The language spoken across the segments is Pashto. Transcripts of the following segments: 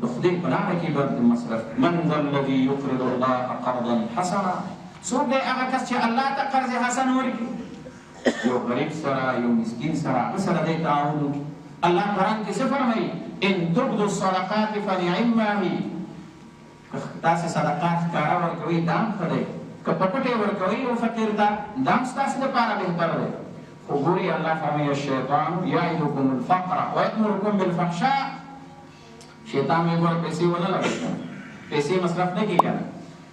خدای په لاره کې به مصرف کړي. من ذا الذي يقرض الله قرضا حسنا، څوک دی هغه کس چې الله ته قرض حسن ورکړي، یو غریب سره یو مسکین سره هغه سره دی تعاون وکړي. الله قرآن کې څه فرمایي؟ ان تبدوا الصدقات فنعما هي، که تاسې صدقات ښکاره ورکوئ دا هم ښه دی، که په پټې ورکوئ یو فقیر ته دا هم ستاسې دپاره بهتر دی. خو ګورې الله فرمایي الشیطان یعدکم الفقر ویأمرکم بالفحشاء، شیطان وایي ګوره پیسې ونه لګوئ، پیسې مصرف نه کړي کنه،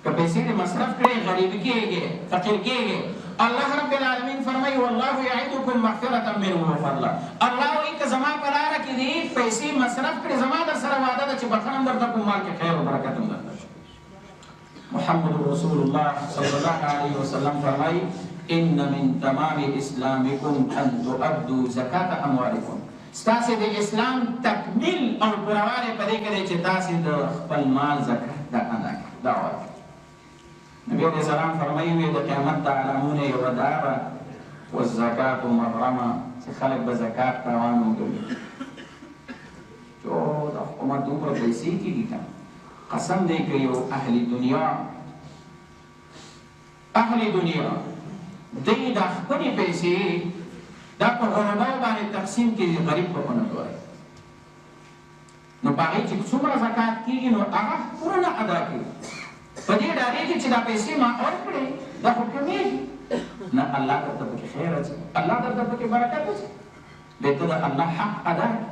که پیسې دې مصرف کړې غریبي کېږي، فقیر کېږي. الله رب العالمین فرمایي والله یعدکم مغفرة منه وفضلا، الله وایي که زما په لاره کې دې پیسې مصرف کړې زما در سره وعده ده چې بخښنه هم درته کوم، مال کې خیر او برکت هم درته شي. محمد رسول الله صلی الله علیه وسلم فرمایي ان من تمام اسلامکم ان تؤدوا زکات اموالکم، ستاسې د اسلام تکمیل او پوروالې په دې کې دی چې تاسې د خپل مال زکات دا ادا کړئ، دا ورکړئ. نبی علیه السلام فرمایي وی د قیامت د علامونه یوه دا به والزکات محرمه، چې خلک به زکات تاوان وګڼي. چې د حکومت دومره پیسې کېږي که قسم دی که یو اهل دنیا دی دا خپلې پیسې دا په غرباو باندې تقسیم کړي، غریب به ونه ګوري، نو په هغې چې څومره زکات کېږي نو هغه پوره نه ادا کړي، په دې ډارېږي چې دا پیسې ما ورکړې دا خو کمېږي نه، الله درته پکې خیر اچوي، الله درته پکې برکت اچوي، بهتر د الله حق ادا کړي.